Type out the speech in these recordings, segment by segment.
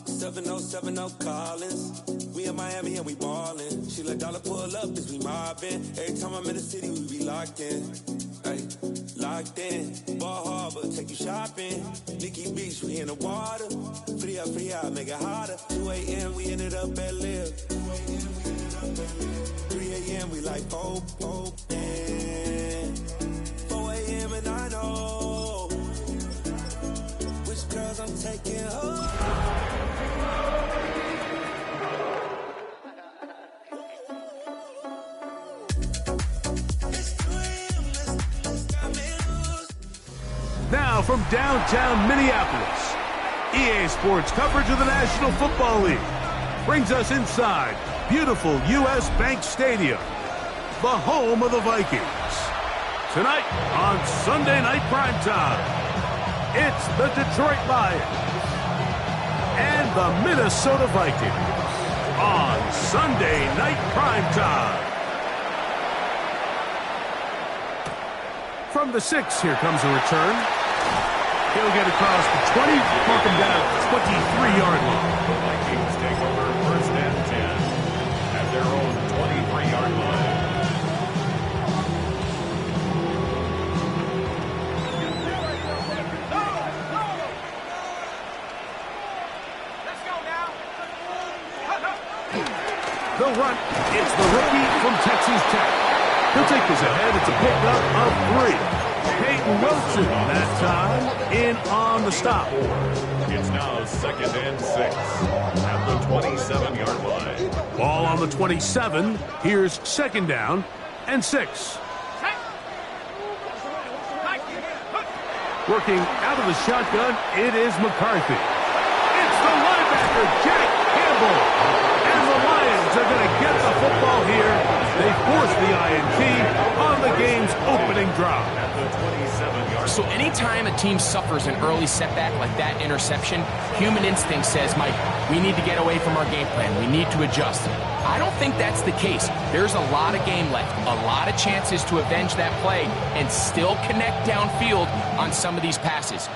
7070 Collins. We in Miami and we ballin'. She let dollar pull up as we mobbin'. Every time I'm in the city, we be locked in. Ay, locked in. Ball Harbor, take you shopping. Nikki Beach, we in the water. Free up, make it hotter. 2 a.m. we ended up at Live. 3 a.m. we like Pope. 4 a.m. and I know which girls I'm taking home. Now from downtown Minneapolis, EA Sports coverage of the National Football League brings us inside beautiful U.S. Bank Stadium, the home of the Vikings. Tonight on Sunday Night Primetime, it's the Detroit Lions and the Minnesota Vikings on Sunday Night Primetime. From the 6, here comes a return. He'll get across the 20, mark him down at the 23-yard line. The Vikings take over first and 10 at their own 23-yard line. Let's go now. The run, it's the rookie from Texas Tech. He'll take this ahead. It's a pickup of 3. Peyton Wilson that time in on the stop. It's now 2nd and 6 at the 27-yard line. Ball on the 27. Here's 2nd down and 6. Working out of the shotgun, it is McCarthy. It's the linebacker, Jack Campbell. And the Lions are going to get the football here. They force the INT on the game's opening drive. So anytime a team suffers an early setback like that interception, human instinct says, Mike, we need to get away from our game plan. We need to adjust. I don't think that's the case. There's a lot of game left, a lot of chances to avenge that play and still connect downfield on some of these passes.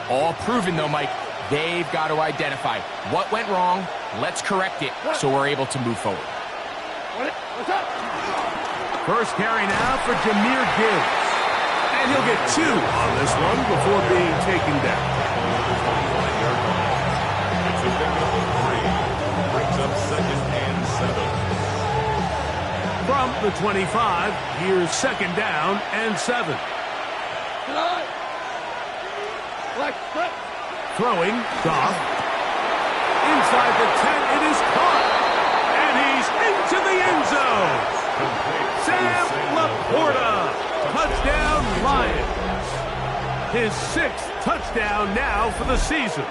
All proven, though, Mike, they've got to identify what went wrong, let's correct it so we're able to move forward. First carry now for Jahmyr Gibbs. And he'll get 2 on this one before being taken down. It's a pickup of 3. Brings up 2nd and 7. From the 25, here's 2nd down and 7. Throwing, Goff. Inside the 10, it is caught. And he's into the end zone. Sam Laporta. Touchdown, Lions. His 6th touchdown now for the season.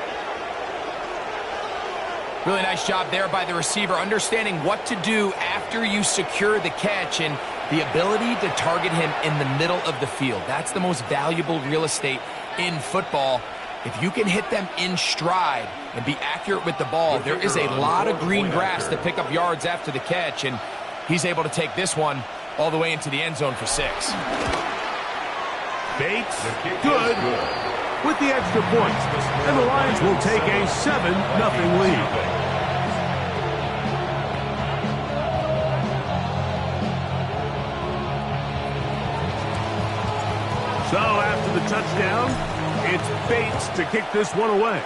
Really nice job there by the receiver, understanding what to do after you secure the catch and the ability to target him in the middle of the field. That's the most valuable real estate in football. If you can hit them in stride and be accurate with the ball, there is a lot of green grass to pick up yards after the catch, and he's able to take this one all the way into the end zone for 6. Bates, good, with the extra point. And the Lions will take a 7-0 lead. So after the touchdown, it's Bates to kick this one away.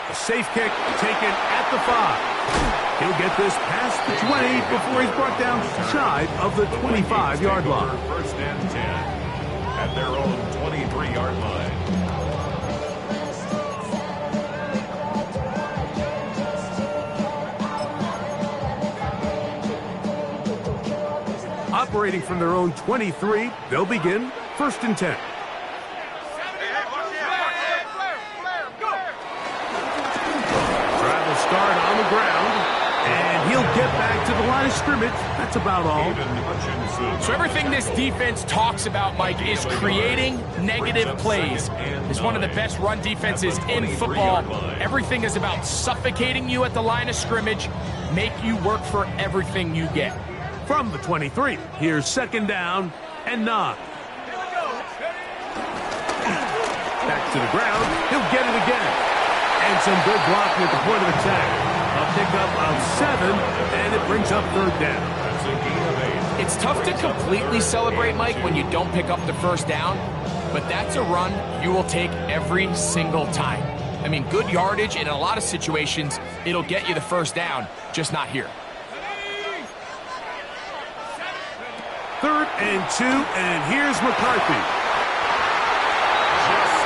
A safe kick taken at the 5. He'll get this past the 20 before he's brought down shy of the 25-yard line. First and 10 at their own 23-yard line. Operating from their own 23, they'll begin 1st and 10. Travel start on the ground. And he'll get back to the line of scrimmage. That's about all. So everything this defense talks about, Mike, is creating negative plays. It's one of the best run defenses in football. Everything is about suffocating you at the line of scrimmage, make you work for everything you get. From the 23, here's 2nd down and 9. Back To the ground. He'll get it again. And some good blocking at the point of attack. A pickup of 7, and it brings up third down. It's tough to completely celebrate, Mike, when you don't pick up the first down, but that's a run you will take every single time. I mean, good yardage, and in a lot of situations, it'll get you the first down, just not here. 3rd and 2, and here's McCarthy.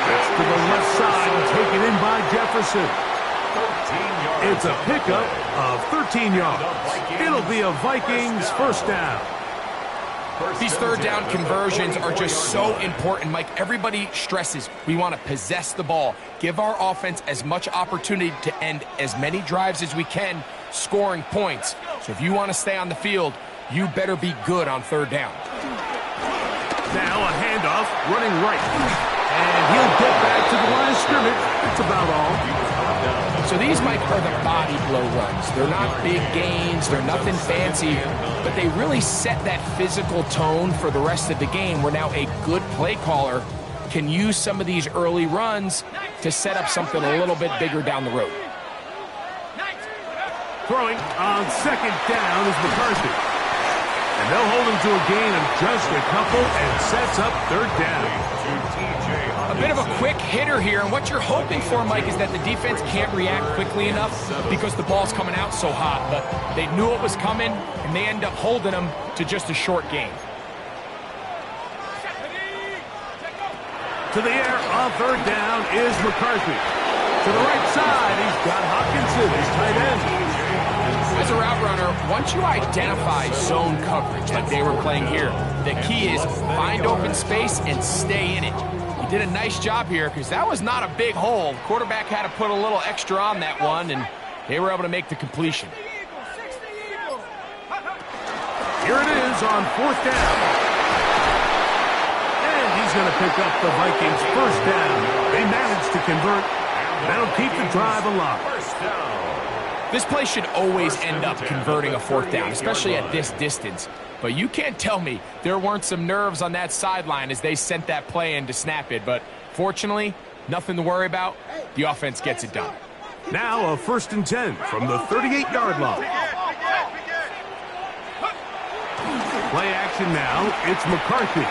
It's to the left side and taken in by Jefferson. It's a pickup of 13 yards. It'll be a Vikings first down. These third down conversions are just so important, Mike. Everybody stresses we want to possess the ball, give our offense as much opportunity to end as many drives as we can, scoring points. So if you want to stay on the field, you better be good on third down. Now a handoff, running right. And he'll get back to the line of scrimmage. That's about all. So these, Mike, are the body blow runs. They're not big gains. They're nothing fancy. But they really set that physical tone for the rest of the game where now a good play caller can use some of these early runs to set up something a little bit bigger down the road. Throwing on second down is McCarthy. And they'll hold him to a gain of just a couple and sets up third down. A bit of a quick hitter here, and what you're hoping for, Mike, is that the defense can't react quickly enough because the ball's coming out so hot, but they knew it was coming, and they end up holding them to just a short gain. To the air on third down is McCarthy. To the right side, he's got Hopkinson, his tight end. As a route runner, once you identify zone coverage like they were playing here, the key is find open space and stay in it. He did a nice job here because that was not a big hole. Quarterback had to put a little extra on that one, and they were able to make the completion. Here it is on fourth down. And he's going to pick up the Vikings' first down. They managed to convert. That'll keep the drive alive. This play should always end up converting a fourth down, especially at this distance. But you can't tell me there weren't some nerves on that sideline as they sent that play in to snap it. But fortunately, nothing to worry about. The offense gets it done. Now a 1st and 10 from the 38-yard line. Play action now. It's McCarthy.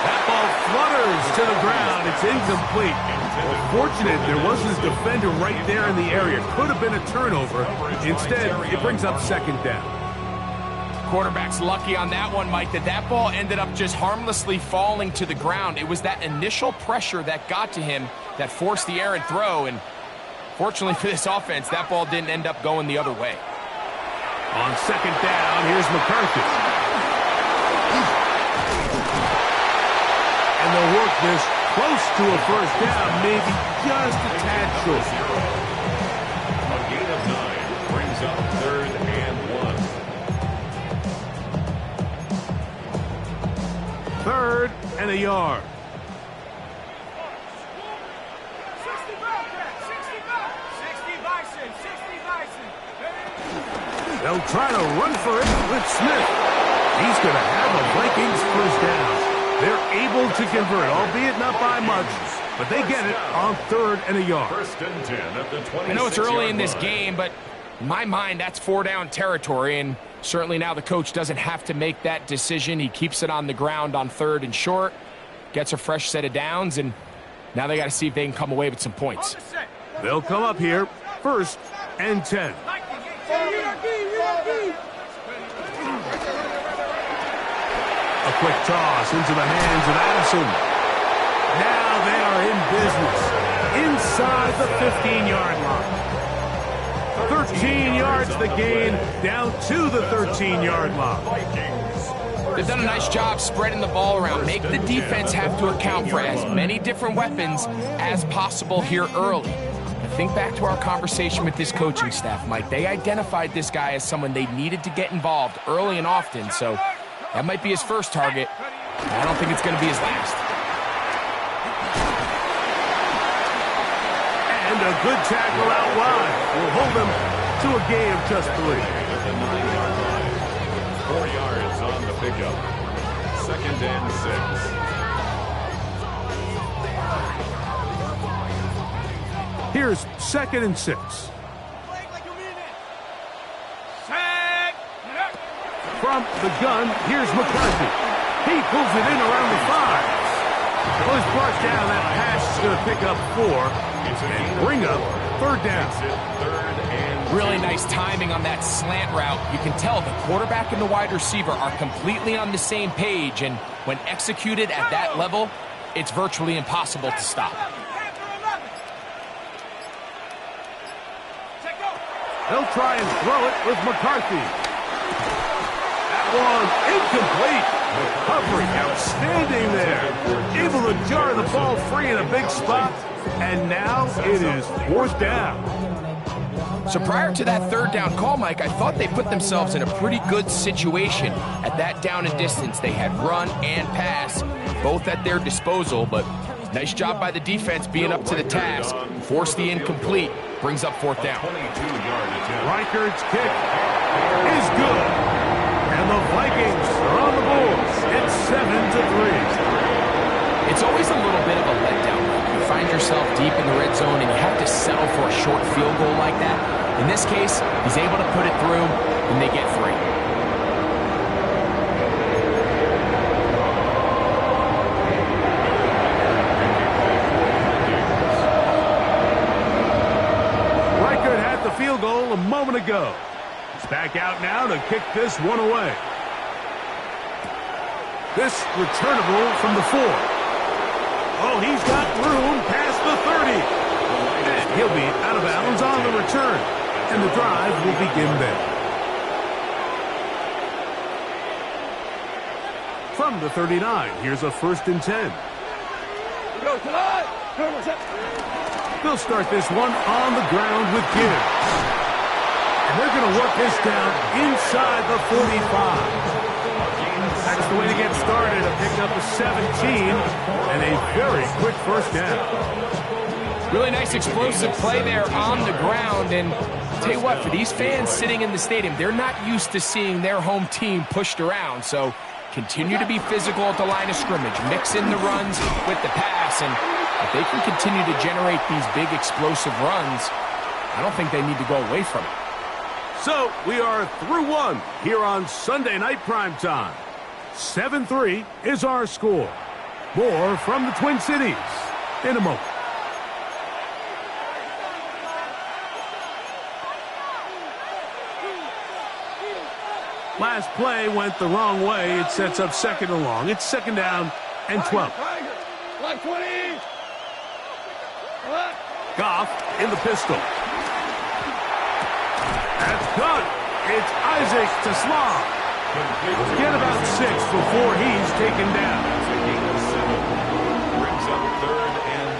That ball flutters to the ground. It's incomplete. Well, fortunate there wasn't a defender right there in the area. Could have been a turnover. Instead, it brings up second down. Quarterback's lucky on that one, Mike, that ball ended up just harmlessly falling to the ground. It was that initial pressure that got to him that forced the errant throw, and fortunately for this offense, that ball didn't end up going the other way. On second down, here's McCarthy. And they'll work this close to a first down, maybe just a tad short. A gain of 9 brings up 3rd and 1. 3rd and a yard. They'll try to run for it with Smith. He's going to have a Vikings first down. They're able to convert, albeit not by much, but they get it on 3rd and a yard. 1st and 10 at the 26-yard line. I know it's early in this game, but in my mind, that's 4-down territory, and certainly now the coach doesn't have to make that decision. He keeps it on the ground on 3rd and short, gets a fresh set of downs, and now they got to see if they can come away with some points. They'll come up here, 1st and 10. A quick toss into the hands of Addison. Now they are in business inside the 15-yard line. 13 yards the gain, down to the 13-yard line. They've done a nice job spreading the ball around. Make the defense have to account for as many different weapons as possible here early. Think back to our conversation with this coaching staff, Mike. They identified this guy as someone they needed to get involved early and often, so that might be his first target. I don't think it's going to be his last. And a good tackle out wide will hold them to a gain of just 3. At the 9-yard line. 4 yards on the pickup. 2nd and 6. Here's 2nd and 6. From the gun, here's McCarthy. He pulls it in around the 5. Well, he's brought down. That pass is going to pick up 4 and bring up 3rd down. Really nice timing on that slant route. You can tell the quarterback and the wide receiver are completely on the same page, and when executed at that level, it's virtually impossible to stop. They'll try and throw it with McCarthy. That one incomplete. Recovery outstanding there. Able to jar the ball free in a big spot, and now it is 4th down. So prior to that 3rd down call, Mike, I thought they put themselves in a pretty good situation at that down and distance. They had run and pass, both at their disposal, but nice job by the defense being up to the task. Force the incomplete, brings up 4th down. Reichard's kick is good, and the Vikings are on the board. It's 7-3. It's always a little bit of a letdown. You find yourself deep in the red zone and you have to settle for a short field goal like that. In this case, he's able to put it through, and they get 3. Reichard had the field goal a moment ago. He's back out now to kick this one away. This returnable from the 4. Oh, he's got room past the 30. And he'll be out of bounds on the return. And the drive will begin there. From the 39, here's a 1st and 10. They'll start this one on the ground with Gibbs. And they're going to work this down inside the 45. That's the way to get started. A pick up a 17 and a very quick 1st down. Really nice explosive play there on the ground. And tell you what, for these fans sitting in the stadium, they're not used to seeing their home team pushed around. So continue to be physical at the line of scrimmage. Mix in the runs with the pass. And if they can continue to generate these big explosive runs, I don't think they need to go away from it. So we are through one here on Sunday Night Primetime. 7-3 is our score. More from the Twin Cities in a moment. Last play went the wrong way. It sets up 2nd and long. It's 2nd down and 12. Goff in the pistol. That's good. It's Isaac to Slav. Get about 6 before he's taken down. Brings up 3rd and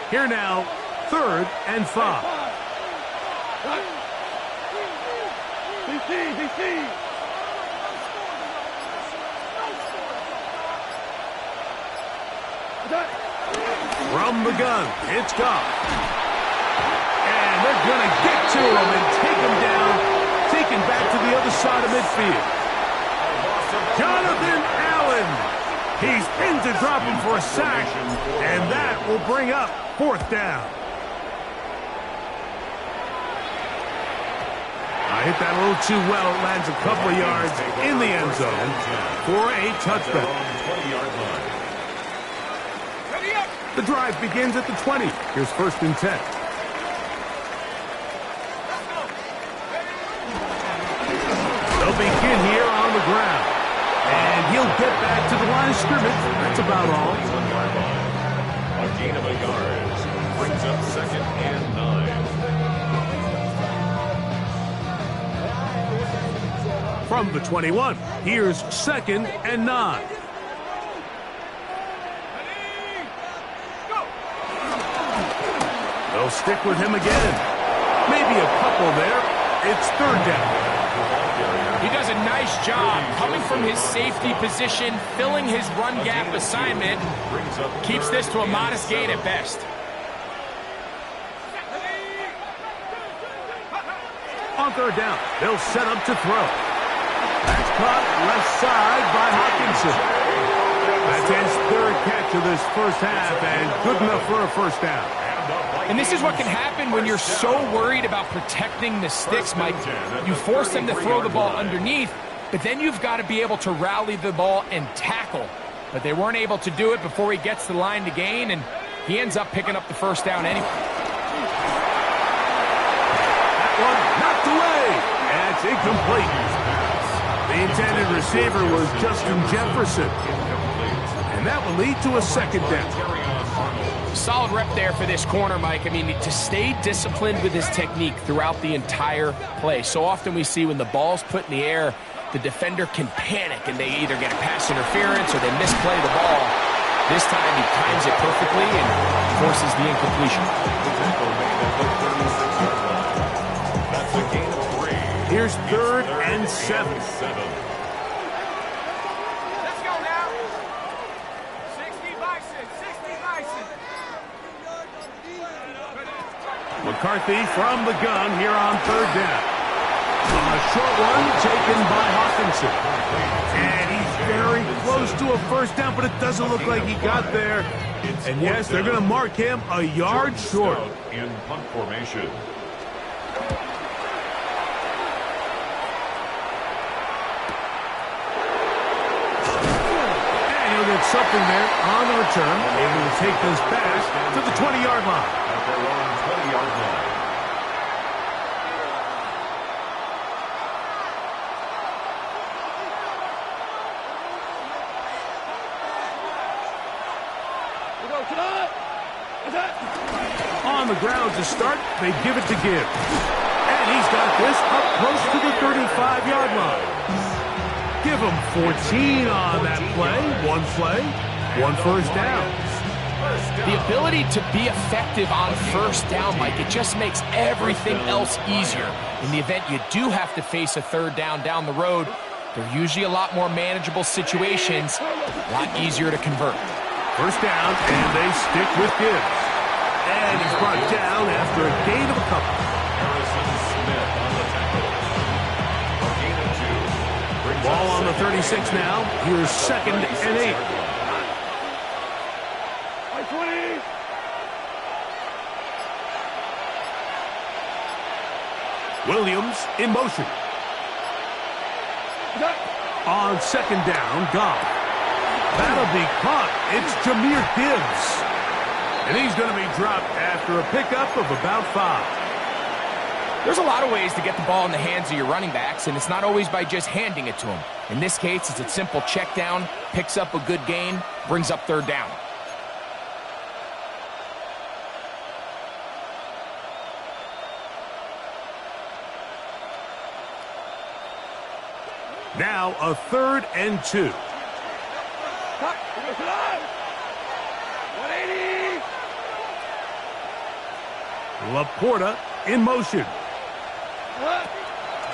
5. Here now, 3rd and 5. From the gun, it's Goff. And they're going to get to him and take him down, taken back to the other side of midfield. Jonathan Allen. He's in to drop him for a sack, and that will bring up 4th down. I hit that a little too well. It lands a couple of yards in the end zone for a touchdown. The drive begins at the 20. Here's 1st and 10. They'll begin here on the ground. And he'll get back to the line of scrimmage. That's about all. A gain of a yard. Brings up 2nd and 9. From the 21, here's 2nd and 9. They'll stick with him again. Maybe a couple there. It's 3rd down. He does a nice job coming from his safety position, filling his run gap assignment. Keeps this to a modest gain at best. On 3rd down, they'll set up to throw. That's caught left side by Hawkinson. That's his third catch of this first half, and good enough for a first down. And this is what can happen when you're so worried about protecting the sticks, Mike. You force them to throw the ball underneath, but then you've got to be able to rally the ball and tackle. But they weren't able to do it before he gets the line to gain, and he ends up picking up the first down anyway. That one knocked away. That's incomplete. The intended receiver was Justin Jefferson. And that will lead to a second down. Solid rep there for this corner, Mike. I mean, to stay disciplined with his technique throughout the entire play. So often we see when the ball's put in the air, the defender can panic and they either get a pass interference or they misplay the ball. This time he times it perfectly and forces the incompletion. That's a gain of 3. Here's 3rd and 7. Let's go now. 60 Bison, 60 Bison. McCarthy from the gun here on 3rd down. A short one taken by Hawkinson. And he's very close to a first down, but it doesn't look like he got there. And yes, they're going to mark him a yard short. In punt formation. And he'll get something there on the return. Able to take this pass to the 20-yard line. At their own 20-yard line. On the ground to start, they give it to Gibbs. And he's got this up close to the 35-yard line. Give him 14 on that play. One first down. The ability to be effective on first down, Mike, it just makes everything else easier. In the event you do have to face a 3rd down the road, they're usually a lot more manageable situations, a lot easier to convert. First down, and they stick with Gibbs. And he's brought down after a gain of a couple. Harrison Smith on the tackle. A gain of 2. Ball on the 36 now. Here's 2nd and 8. Williams in motion. On 2nd down, Goff. That'll be caught. It's Jahmyr Gibbs. And he's going to be dropped after a pickup of about 5. There's a lot of ways to get the ball in the hands of your running backs, and it's not always by just handing it to them. In this case, it's a simple check down, picks up a good gain, brings up 3rd down. Now a 3rd and 2. Laporta in motion.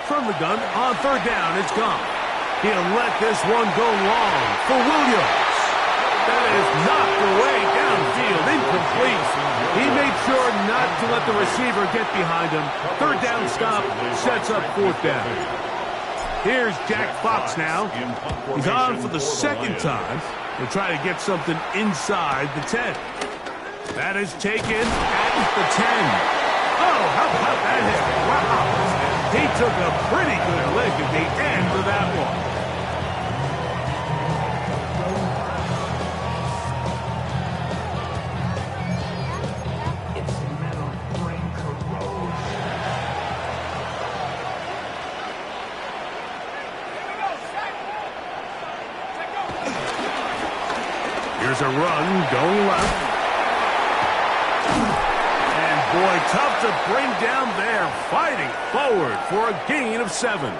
From the gun on 3rd down, it's gone. He'll let this one go long for Williams. That is knocked away downfield, incomplete. He made sure not to let the receiver get behind him. 3rd down stop sets up 4th down. Here's Jack Fox now. He's on for the 2nd time. He'll try to get something inside the 10. That is taken at the 10. Oh, how about that hit? Wow. He took a pretty good lick at the end of that one. Here's a run going left. And boy, tough to bring down there, fighting forward for a gain of 7.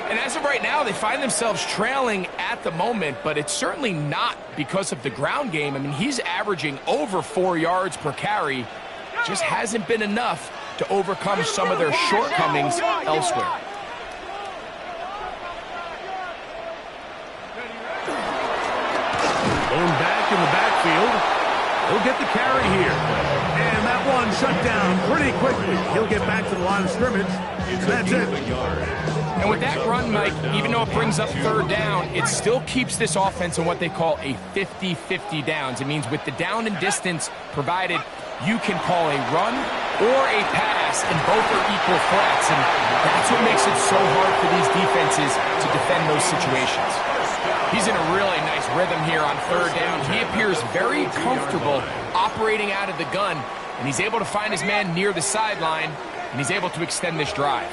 And as of right now, they find themselves trailing at the moment, but it's certainly not because of the ground game. I mean, he's averaging over 4 yards per carry. Just hasn't been enough to overcome some of their shortcomings elsewhere. Going back in the backfield. He'll get the carry here. And that one shut down pretty quickly. He'll get back to the line of scrimmage. And that's it. And with that run, Mike, even though it brings up third down, it still keeps this offense in what they call a 50-50 downs. It means with the down and distance provided, you can call a run or a pass, and both are equal threats. And that's what makes it so hard for these defenses to defend those situations. He's in a really nice rhythm here on third down. He appears very comfortable operating out of the gun, and he's able to find his man near the sideline, and he's able to extend this drive.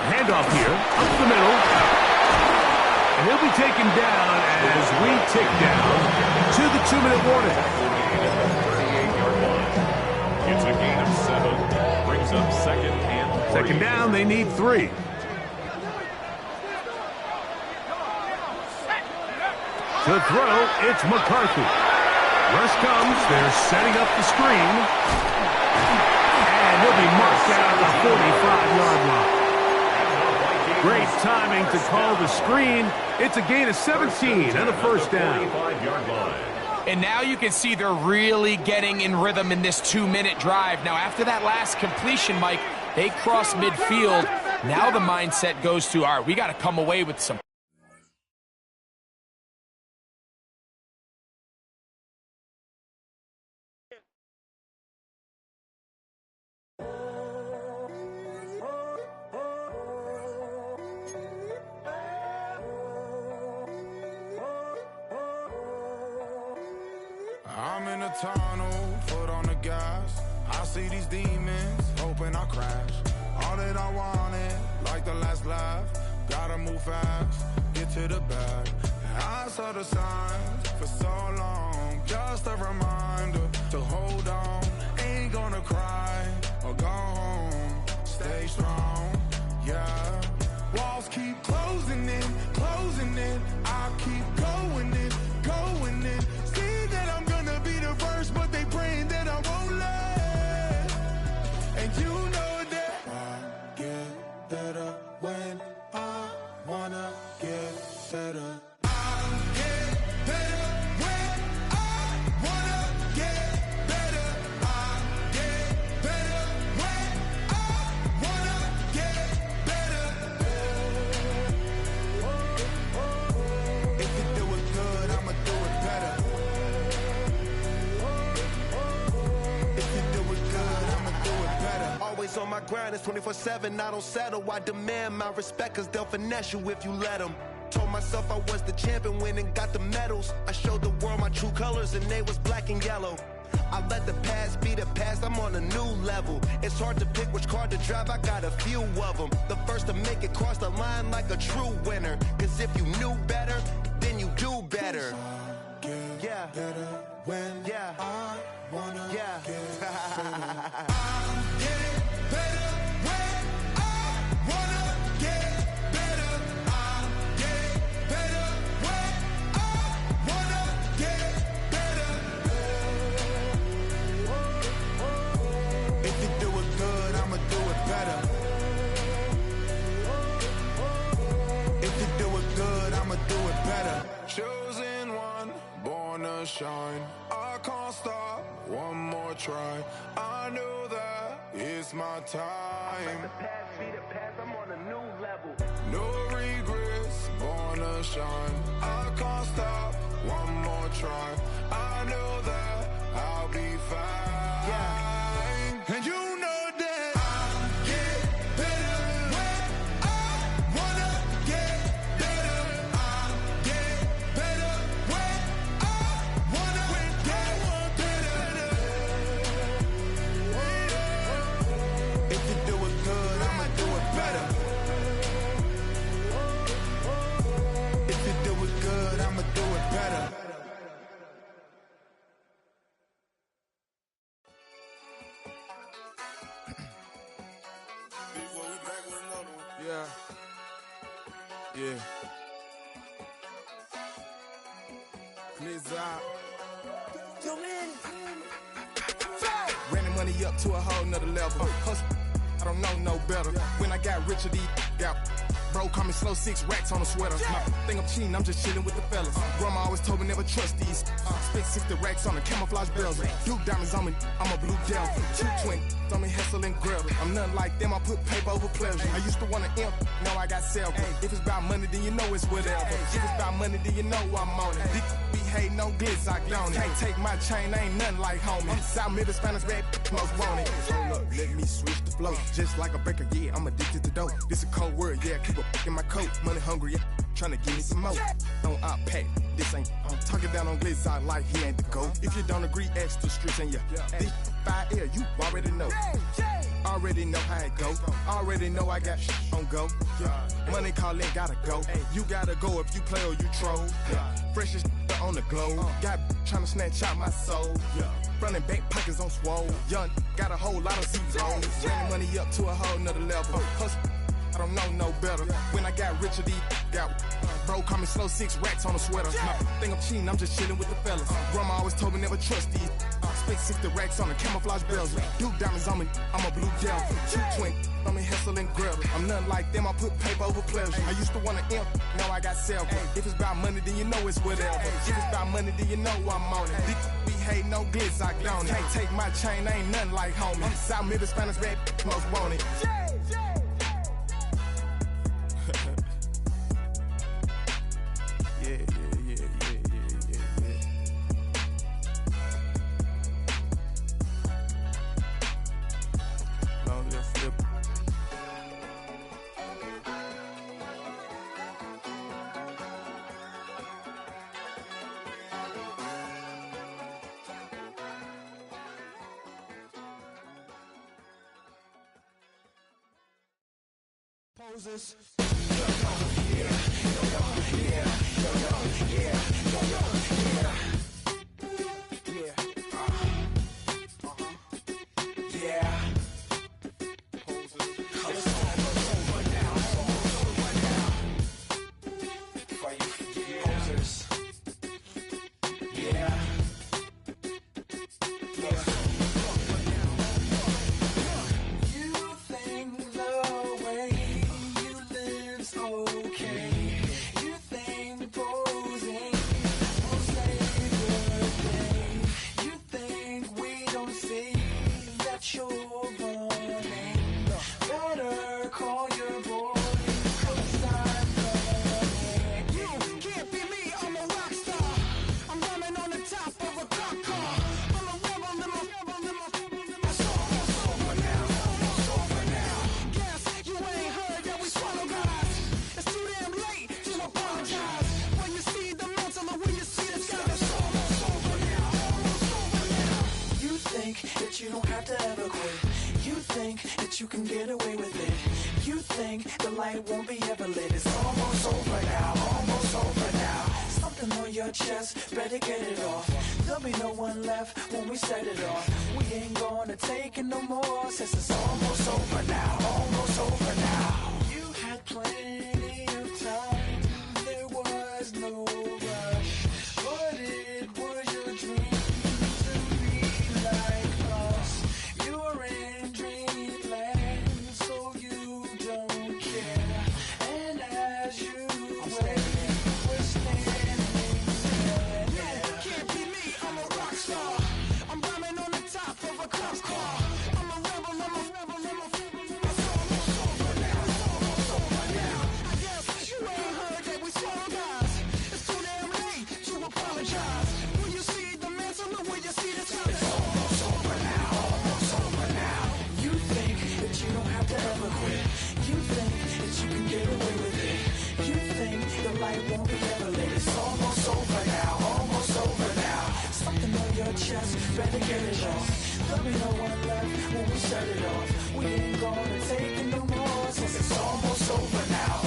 Handoff here, up the middle. And he'll be taken down as we tick down to the 2-minute warning. 38-yard line. It's a gain of 7. Brings up second and 3. Second down, they need 3. To throw, it's McCarthy. Rush comes, they're setting up the screen. And he'll be marked down at the 45-yard line. Great timing to call the screen. It's a gain of 17 and a first down. And now you can see they're really getting in rhythm in this 2-minute drive. Now, after that last completion, Mike, they cross midfield. Now the mindset goes to, all right, we got to come away with some. I'm in a tunnel, foot on the gas. I see these demons, hoping I crash. All that I wanted, like the last laugh. Gotta move fast, get to the bag. I saw the signs for so long. Just a reminder to hold on. Ain't gonna cry or go home. Stay strong, yeah. Walls keep closing in, closing in. I keep going in, going in. See that I'm gonna be the first, but they praying that I won't let. And you know that I get better when I wanna get better. I get better when I wanna get better. I get better when I wanna get better. If you do it good, I'ma do it better. If you do it good, I'ma do it better. Always on my grind, it's 24/7, I don't settle. I demand my respect, cause they'll finesse you if you let them. Told myself I was the champion, went and got the medals. I showed the world my true colors and they was black and yellow. I let the past be the past, I'm on a new level. It's hard to pick which car to drive, I got a few of them. The first to make it cross the line like a true winner. Cause if you knew better, then you do better. Yeah, Better when yeah, I wanna yeah. get better. I get better when I wanna get better. I get better when I wanna get better. If you do it good, I'ma do it better. If you do it good, I'ma do it better. Chosen one, born to shine. I can't stop, one more try. I know that it's my time. The past be the past, I'm on a new level. No regrets, born to shine. I can't stop, one more try. I know that I'll be fine. And you know that I get better when I wanna get better. I get better when I wanna get better. If you do it good, I'ma do it better. If you do it good, I'ma do it better. Yeah. Yeah. Blizzard. Running money up to a whole nother level. Hustle, I don't know no better. When I got richer, these got Bro, call me slow, 6 racks on a sweater. My think I'm cheating, I'm just chilling with the fellas. Grandma always told me never trust these. Spent 60 racks on the camouflage bells. Duke diamonds on me, I'm a blue devil. 220 on me, hustle and grab. I'm nothing like them, I put paper over pleasure. I used to want to imp, now I got self. If it's about money, then you know it's whatever. If it's about money, then you know I'm on it. Dick be hating no glitz, I don't. Can't take my chain, ain't nothing like homie. South Middle Spanish red, most want it. Hold up, let me switch the flow. Just like a breaker, yeah, I'm addicted to dope. This a cold word, yeah, keep a in my coat. Money hungry, yeah, trying to give me some more. Don't I pack, this ain't. I'm talking down on glitz, I like he ain't the goat. If you don't agree, ask the streets and this 5 air, you already know. Already know how it go. Already know I got on go. Money calling, gotta go. You gotta go if you play or you troll. Freshest on the globe. Got trying to snatch out my soul. Running bank pockets on swole. Young, got a whole lot of zeros. Running money up to a whole nother level. Hustle, I don't know no better. When I got richer, these got bro, call me slow, 6 racks on a sweater. My think I'm cheating, I'm just chilling with the fellas. Grandma always told me never trust these. Spent 60 racks on the camouflage bells. Duke diamonds on me, I'm a blue devil. 220 on me, hustle and grab. I'm nothing like them, I put paper over pleasure. I used to want to imp, now I got self. If it's about money, then you know it's whatever. If it's about money, then you know I'm on it. Dick be hating no glitz, I don't. Can't take my chain, ain't nothing like homie. South Middle Spanish red, most want it. Poses. You don't have to ever quit. You think that you can get away with it. You think the light won't be ever lit. It's almost over now, almost over now. Something on your chest, better get it off. There'll be no one left when we set it off. We ain't gonna take it no more, since it's almost over now, almost over now. You had plenty of time, there was no rush, but it was your dream to be like us. You're in dreamland, so you don't care. And as you wait, we're standing there. Yeah, can't be me, I'm a rock star. I'm rhyming on the top of a cop's car. I'm a rebel, I'm a rebel, I'm a rebel. It's almost over now, it's almost over now. I guess you ain't heard that we swallow guys. It's too damn late to apologize. When you see the mantle, the way you see the sun. It's almost over now, almost over now. You think that you don't have to ever quit. You think that you can get away with it. You think the light won't be ever lit. It's almost over now, almost over now. Something on your chest, better get it off. There'll be no one left when we set it off. We ain't gonna take it no more, since it's almost over now,